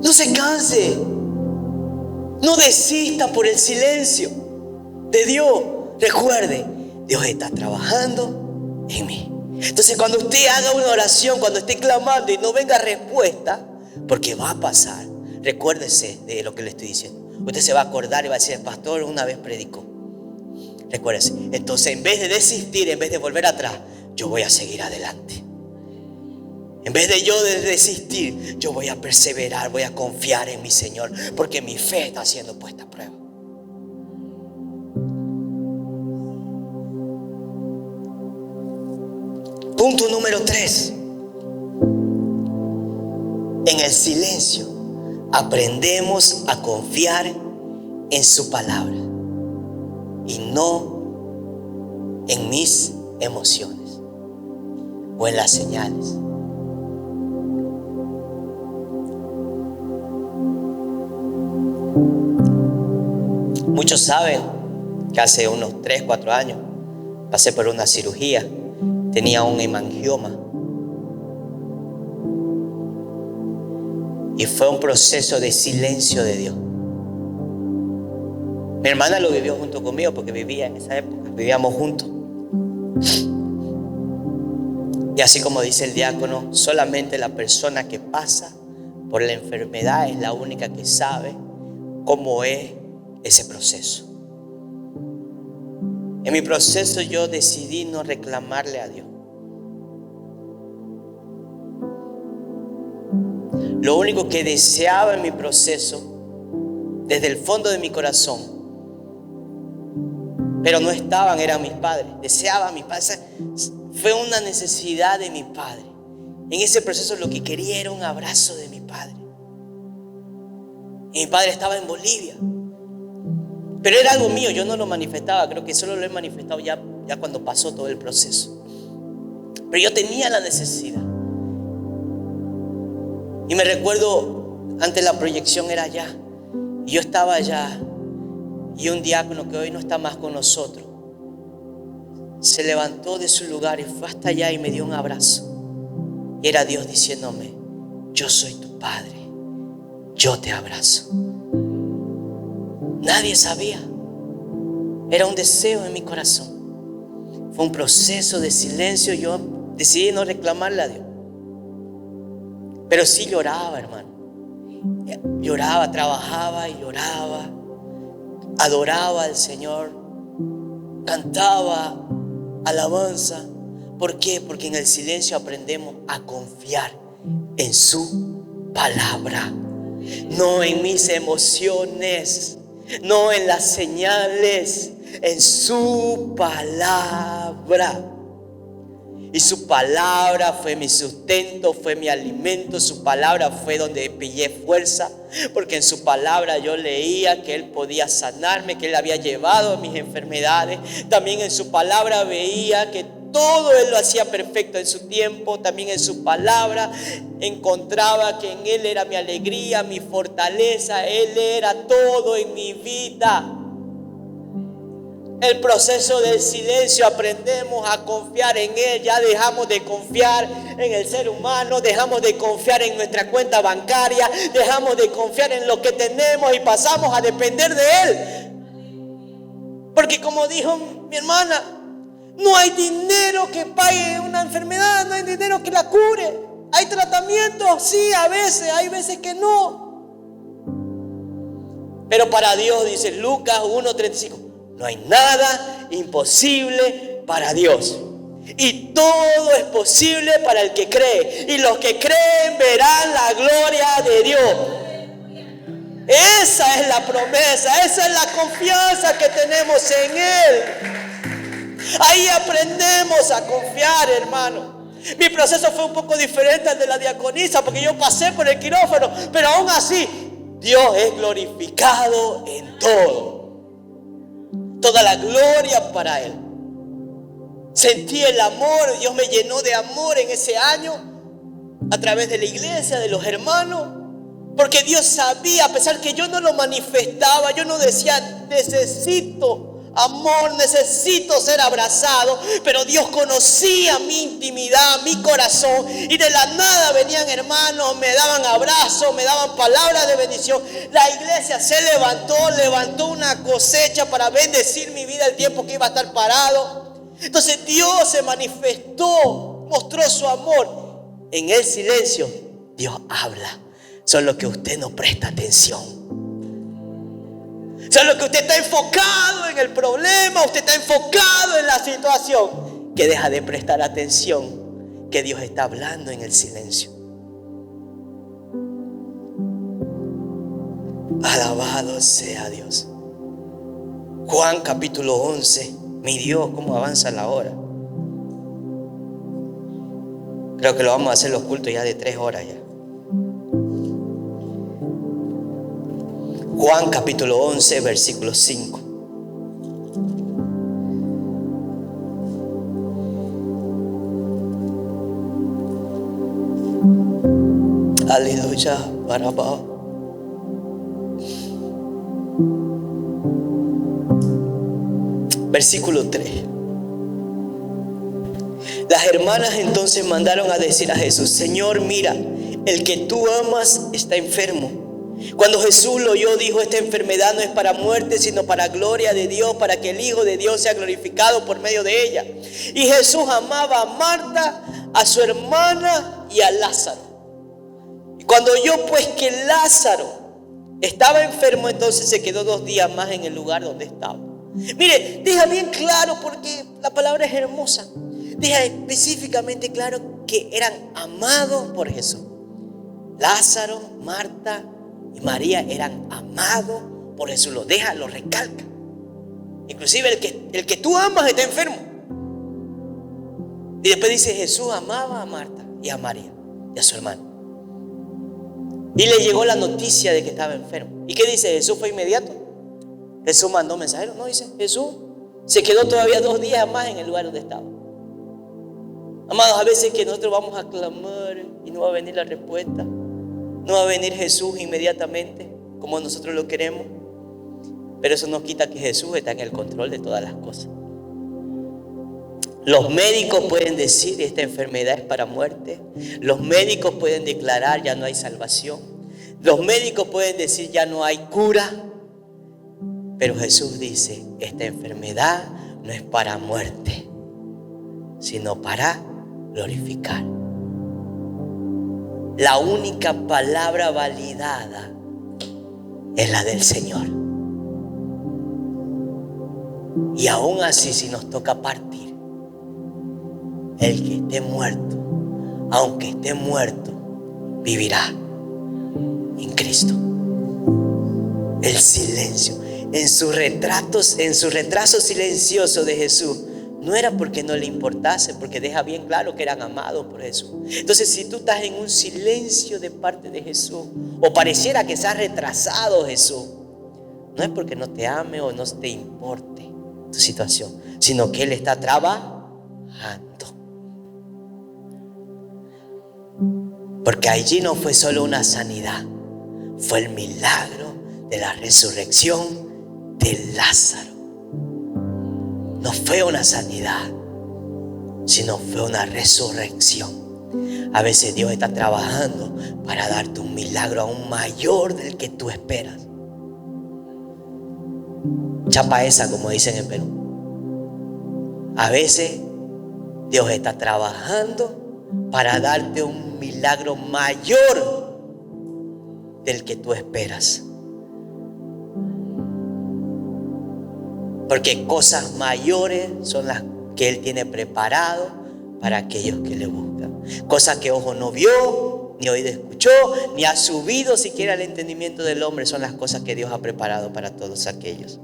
No se canse. No desista por el silencio de Dios. Recuerde, Dios está trabajando en mí. Entonces cuando usted haga una oración, cuando esté clamando y no venga respuesta, porque va a pasar, recuérdese de lo que le estoy diciendo. Usted se va a acordar y va a decir: el pastor una vez predicó. Recuérdese. Entonces, en vez de desistir, en vez de volver atrás, yo voy a seguir adelante. En vez de yo desistir, yo voy a perseverar, voy a confiar en mi Señor, porque mi fe está siendo puesta a prueba. Punto número 3. En el silencio aprendemos a confiar en su palabra y no en mis emociones o en las señales. Muchos saben que hace unos 3-4 años pasé por una cirugía. Tenía un hemangioma. Y fue un proceso de silencio de Dios. Mi hermana lo vivió junto conmigo porque vivía en esa época. Vivíamos juntos. Y así como dice el diácono, solamente la persona que pasa por la enfermedad es la única que sabe cómo es ese proceso. En mi proceso yo decidí no reclamarle a Dios. Lo único que deseaba en mi proceso, desde el fondo de mi corazón, pero no estaban, eran mis padres. Deseaba a mis padres. Fue una necesidad de mi padre. En ese proceso lo que quería era un abrazo de mi padre. Y mi padre estaba en Bolivia. Pero era algo mío, yo no lo manifestaba. Creo que solo lo he manifestado ya cuando pasó todo el proceso. Pero yo tenía la necesidad. Y me recuerdo, antes la proyección era allá. Y yo estaba allá. Y un diácono que hoy no está más con nosotros se levantó de su lugar y fue hasta allá y me dio un abrazo. Y era Dios diciéndome: yo soy tu padre, yo te abrazo. Nadie sabía. Era un deseo en mi corazón. Fue un proceso de silencio. Yo decidí no reclamarle a Dios. Pero sí lloraba, hermano. Lloraba, trabajaba y lloraba. Adoraba al Señor. Cantaba alabanza. ¿Por qué? Porque en el silencio aprendemos a confiar en su palabra. No en mis emociones. No en las señales, en su palabra. Y su palabra fue mi sustento, fue mi alimento. Su palabra fue donde pillé fuerza, porque en su palabra yo leía que Él podía sanarme, que Él había llevado mis enfermedades. También en su palabra veía que todo Él lo hacía perfecto en su tiempo. También en su palabra encontraba que en Él era mi alegría, mi fortaleza. Él era todo en mi vida. El proceso del silencio, aprendemos a confiar en Él. Ya dejamos de confiar en el ser humano, dejamos de confiar en nuestra cuenta bancaria, dejamos de confiar en lo que tenemos y pasamos a depender de Él. Porque como dijo mi hermana, no hay dinero que pague una enfermedad, no hay dinero que la cure. Hay tratamientos, sí, a veces, hay veces que no. Pero para Dios, dice Lucas 1:35, no hay nada imposible para Dios. Y todo es posible para el que cree. Y los que creen verán la gloria de Dios. Esa es la promesa, esa es la confianza que tenemos en Él. Ahí aprendemos a confiar, hermano. Mi proceso fue un poco diferente al de la diaconisa, porque yo pasé por el quirófano, pero aún así Dios es glorificado en todo. Toda la gloria para Él. Sentí el amor, Dios me llenó de amor en ese año a través de la iglesia, de los hermanos, porque Dios sabía, a pesar que yo no lo manifestaba, yo no decía necesito amor, necesito ser abrazado, pero Dios conocía mi intimidad, mi corazón, y de la nada venían hermanos, me daban abrazos, me daban palabras de bendición. La iglesia se levantó una cosecha para bendecir mi vida el tiempo que iba a estar parado. Entonces Dios se manifestó, mostró su amor. En el silencio Dios habla, solo que usted no presta atención. Solo que usted está enfocado en el problema, usted está enfocado en la situación, que deja de prestar atención que Dios está hablando en el silencio. Alabado sea Dios. Juan capítulo 11. Mi Dios, cómo avanza la hora. Creo que lo vamos a hacer los cultos ya de 3 horas ya. Juan capítulo 11, versículo 5. Aleluya, barabá. Versículo 3. Las hermanas entonces mandaron a decir a Jesús: Señor, mira, el que tú amas está enfermo. Cuando Jesús lo oyó, dijo: esta enfermedad no es para muerte, sino para gloria de Dios, para que el Hijo de Dios sea glorificado por medio de ella. Y Jesús amaba a Marta, a su hermana y a Lázaro. Y cuando oyó pues que Lázaro estaba enfermo, entonces se quedó 2 días más en el lugar donde estaba. Mire, deja bien claro, porque la palabra es hermosa. Deja específicamente claro que eran amados por Jesús. Lázaro, Marta y María eran amados por Jesús. Lo deja, lo recalca. Inclusive el que tú amas está enfermo. Y después dice: Jesús amaba a Marta y a María y a su hermano. Y le llegó la noticia de que estaba enfermo. ¿Y qué dice? ¿Jesús fue inmediato? ¿Jesús mandó mensajeros? No, dice Jesús se quedó todavía 2 días más en el lugar donde estaba. Amados, a veces que nosotros vamos a clamar y no va a venir la respuesta. No va a venir Jesús inmediatamente como nosotros lo queremos. Pero eso no quita que Jesús está en el control de todas las cosas. Los médicos pueden decir: esta enfermedad es para muerte. Los médicos pueden declarar: ya no hay salvación. Los médicos pueden decir: ya no hay cura. Pero Jesús dice: esta enfermedad no es para muerte, sino para glorificar. La única palabra validada es la del Señor. Y aún así, si nos toca partir, el que esté muerto, aunque esté muerto, vivirá en Cristo. El silencio. En su retrato silencioso de Jesús, no era porque no le importase, porque deja bien claro que eran amados por Jesús. Entonces, si tú estás en un silencio de parte de Jesús, o pareciera que se ha retrasado Jesús, no es porque no te ame o no te importe tu situación, sino que Él está trabajando. Porque allí no fue solo una sanidad, fue el milagro de la resurrección de Lázaro. No fue una sanidad, sino fue una resurrección. A veces Dios está trabajando para darte un milagro aún mayor del que tú esperas. Chapa esa, como dicen en Perú. A veces Dios está trabajando para darte un milagro mayor del que tú esperas. Porque cosas mayores son las que Él tiene preparado para aquellos que le buscan. Cosas que ojo no vio, ni oído escuchó, ni ha subido siquiera al entendimiento del hombre, son las cosas que Dios ha preparado para todos aquellos.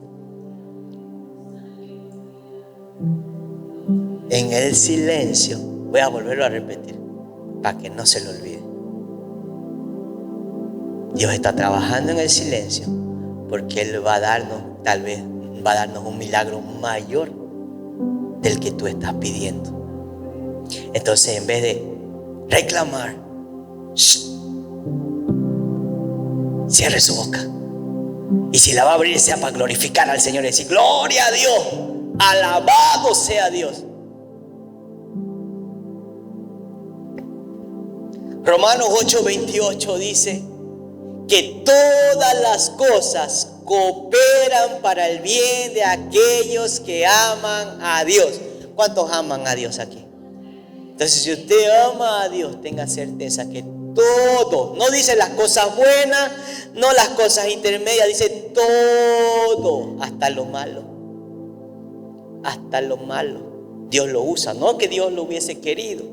En el silencio Voy a volverlo a repetir para que no se lo olvide. Dios está trabajando en el silencio porque Él va a darnos, tal vez, va a darnos un milagro mayor del que tú estás pidiendo. Entonces, en vez de reclamar, cierre su boca. Y si la va a abrir, sea para glorificar al Señor y decir: gloria a Dios, alabado sea Dios. Romanos 8:28 dice que todas las cosas cooperan para el bien de aquellos que aman a Dios. ¿Cuántos aman a Dios aquí? Entonces, si usted ama a Dios, tenga certeza que todo, no dice las cosas buenas, no las cosas intermedias, dice todo, hasta lo malo. Hasta lo malo. Dios lo usa, no que Dios lo hubiese querido,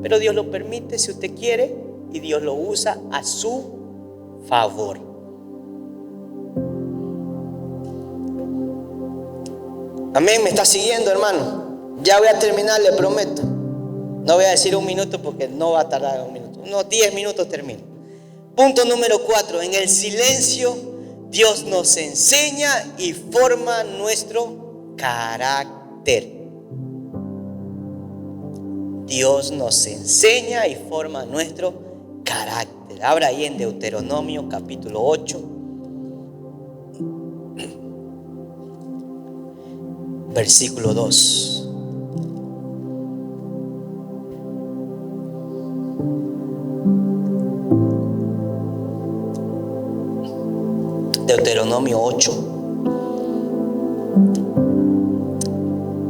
pero Dios lo permite si usted quiere, y Dios lo usa a su favor. Amén, ¿me está siguiendo, hermano? Ya voy a terminar, le prometo. No voy a decir 1 minuto porque no va a tardar 1 minuto. Unos 10 minutos termino. Punto número 4. En el silencio, Dios nos enseña y forma nuestro carácter. Dios nos enseña y forma nuestro carácter. Abra ahí en Deuteronomio capítulo 8. Versículo 2. Deuteronomio 8.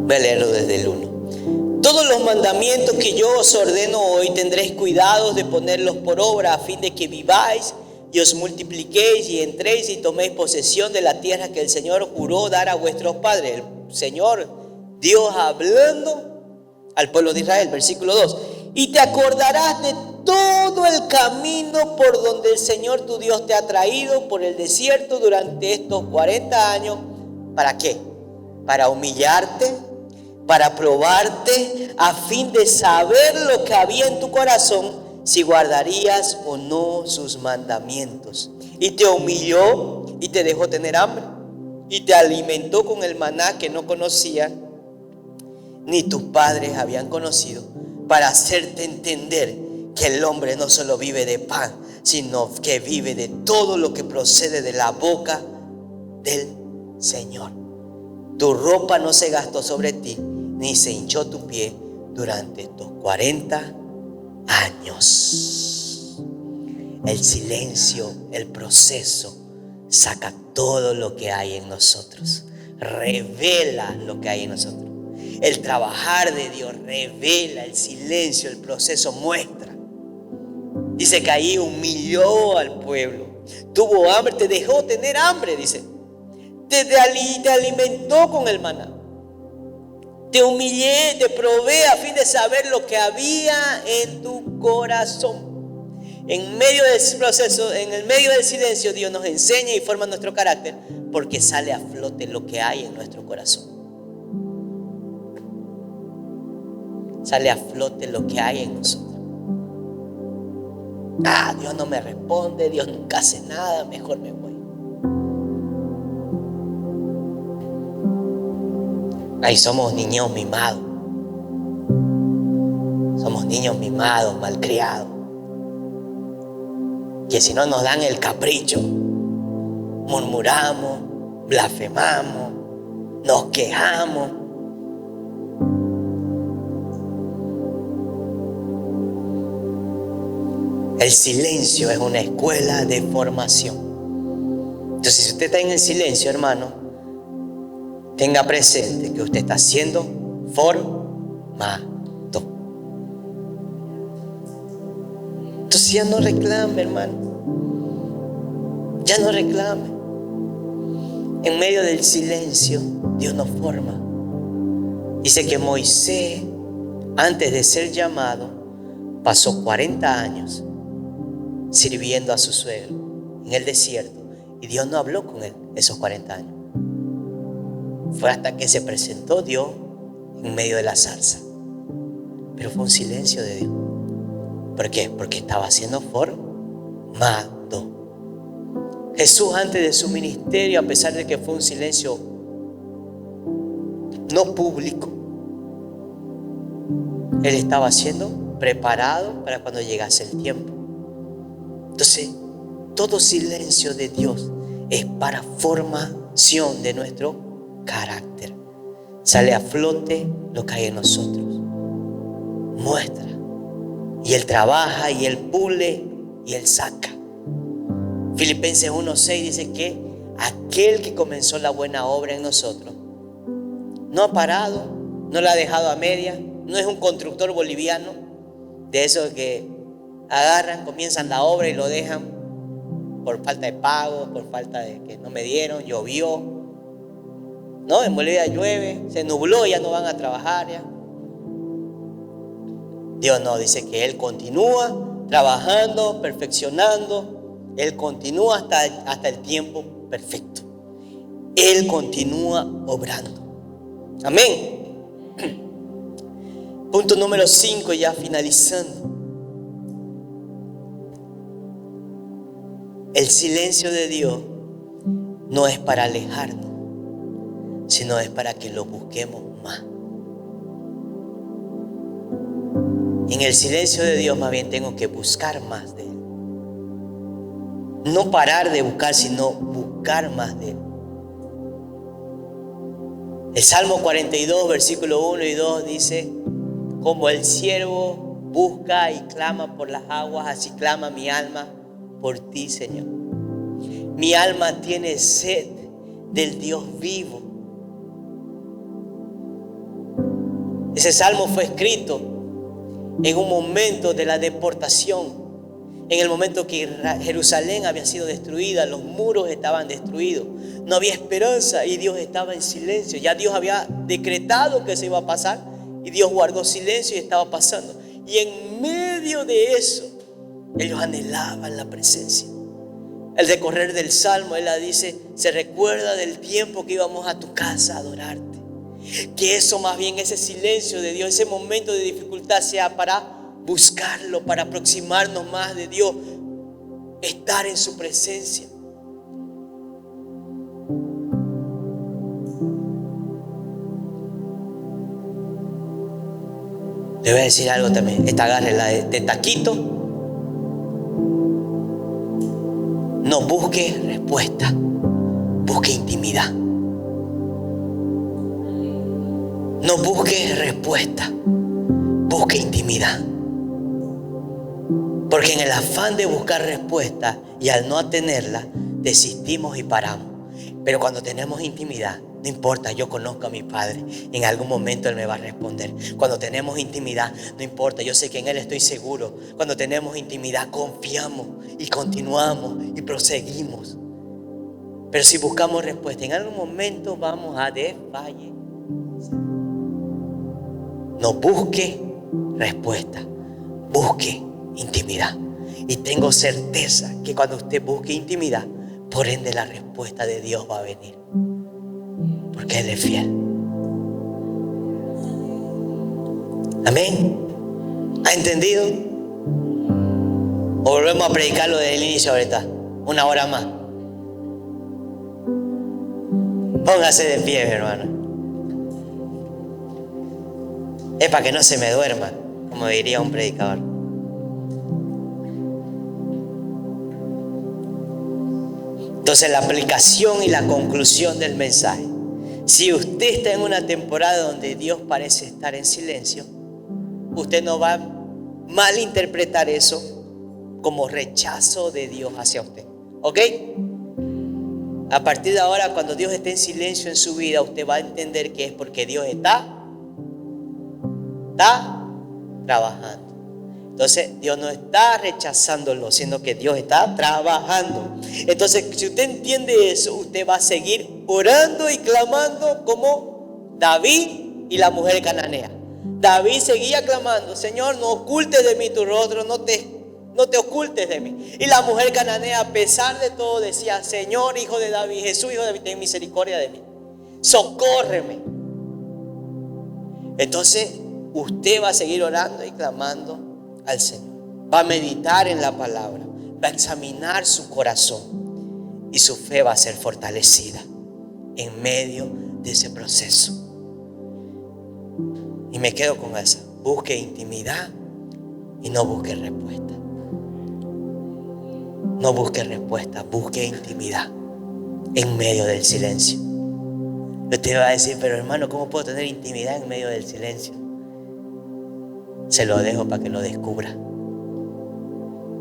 Voy a leerlo desde el 1. Todos los mandamientos que yo os ordeno hoy tendréis cuidado de ponerlos por obra, a fin de que viváis y os multipliquéis y entréis y toméis posesión de la tierra que el Señor juró dar a vuestros padres. El Señor, Dios hablando al pueblo de Israel, versículo 2. Y te acordarás de todo el camino por donde el Señor tu Dios te ha traído por el desierto durante estos 40 años. ¿Para qué? Para humillarte, para probarte, a fin de saber lo que había en tu corazón, si guardarías o no sus mandamientos. Y te humilló y te dejó tener hambre, y te alimentó con el maná que no conocía ni tus padres habían conocido, para hacerte entender que el hombre no solo vive de pan, sino que vive de todo lo que procede de la boca del Señor. Tu ropa no se gastó sobre ti, ni se hinchó tu pie durante estos 40 años. El silencio, el proceso, saca todo lo que hay en nosotros, revela lo que hay en nosotros. El trabajar de Dios revela, el silencio, el proceso muestra. Dice que ahí humilló al pueblo, tuvo hambre, te dejó tener hambre, dice. Te alimentó con el maná. Te humillé, te probé a fin de saber lo que había en tu corazón. En medio del proceso, en el medio del silencio, Dios nos enseña y forma nuestro carácter, porque sale a flote lo que hay en nuestro corazón. Sale a flote lo que hay en nosotros. Dios no me responde, Dios nunca hace nada, mejor me voy. Ahí somos niños mimados. Somos niños mimados, malcriados. Que si no nos dan el capricho, murmuramos, blasfemamos, nos quejamos. El silencio es una escuela de formación. Entonces, si usted está en el silencio, hermano, tenga presente que usted está siendo formado. Entonces ya no reclame, hermano. Ya no reclame. En medio del silencio, Dios nos forma. Dice que Moisés, antes de ser llamado, pasó 40 años sirviendo a su suegro en el desierto, y Dios no habló con él esos 40 años. Fue hasta que se presentó Dios en medio de la zarza. pero fue un silencio de Dios. ¿Por qué? Porque estaba siendo formado. Jesús, antes de su ministerio, a pesar de que fue un silencio no público, Él estaba siendo preparado para cuando llegase el tiempo. Entonces, todo silencio de Dios es para formación de nuestro carácter. Sale a flote lo que hay en nosotros. Muestra. Y Él trabaja, y Él pule, y Él saca. Filipenses 1:6 dice que aquel que comenzó la buena obra en nosotros no ha parado, no la ha dejado a media. No es un constructor boliviano de esos que agarran, comienzan la obra y lo dejan por falta de pago, por falta de que no me dieron, llovió. No, en Bolivia llueve, se nubló, ya no van a trabajar ya. Dios no, dice que Él continúa trabajando, perfeccionando. Él continúa hasta el tiempo perfecto. Él continúa obrando. Amén. Punto número 5, ya finalizando. El silencio de Dios no es para alejarnos, sino es para que lo busquemos más. En el silencio de Dios más bien tengo que buscar más de Él. No parar de buscar, sino buscar más de Él. El Salmo 42, versículo 1 y 2 dice: como el siervo busca y clama por las aguas, así clama mi alma por ti, Señor. Mi alma tiene sed del Dios vivo. Ese salmo fue escrito en un momento de la deportación, en el momento que Jerusalén había sido destruida, los muros estaban destruidos, no había esperanza y Dios estaba en silencio. Ya Dios había decretado que eso iba a pasar y Dios guardó silencio y estaba pasando. Y en medio de eso, ellos anhelaban la presencia. El recorrer del Salmo, Él la dice, se recuerda del tiempo que íbamos a tu casa a adorarte. Que eso más bien, ese silencio de Dios, ese momento de dificultad sea para buscarlo, para aproximarnos más de Dios, estar en su presencia. Le voy a decir algo también. Esta agárrela de taquito. No busque respuesta, busque intimidad. No busque respuesta, busque intimidad. Porque en el afán de buscar respuesta y al no tenerla, desistimos y paramos. Pero cuando tenemos intimidad, no importa, yo conozco a mi Padre, en algún momento Él me va a responder. Cuando tenemos intimidad, no importa, yo sé que en Él estoy seguro. Cuando tenemos intimidad, confiamos y continuamos y proseguimos. Pero si buscamos respuesta, en algún momento vamos a desfallecer. No busque respuesta, busque intimidad. Y tengo certeza que cuando usted busque intimidad, por ende la respuesta de Dios va a venir. Porque Él es fiel. Amén. ¿Ha entendido? O volvemos a predicarlo desde el inicio ahorita, 1 hora más. Póngase de pie, mi hermano. Es para que no se me duerma, como diría un predicador. Entonces, la aplicación y la conclusión del mensaje. Si usted está en una temporada donde Dios parece estar en silencio, usted no va a malinterpretar eso como rechazo de Dios hacia usted. ¿Ok? A partir de ahora, cuando Dios esté en silencio en su vida, usted va a entender que es porque Dios está trabajando. Entonces, Dios no está rechazándolo, sino que Dios está trabajando. Entonces, si usted entiende eso, usted va a seguir orando y clamando como David y la mujer cananea. David seguía clamando: Señor, no ocultes de mí tu rostro, no te ocultes de mí. Y la mujer cananea, a pesar de todo, decía: Señor, hijo de David, Jesús, hijo de David, ten misericordia de mí, socórreme. Entonces, usted va a seguir orando y clamando al Señor. Va a meditar en la palabra, va a examinar su corazón y su fe va a ser fortalecida en medio de ese proceso. Y me quedo con esa: busque intimidad y no busque respuesta. No busque respuesta, busque intimidad en medio del silencio. Usted va a decir: pero hermano, ¿cómo puedo tener intimidad en medio del silencio? Se lo dejo para que lo descubra,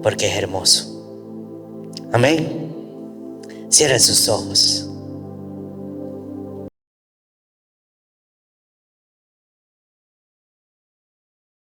porque es hermoso. Amén. Cierren sus ojos.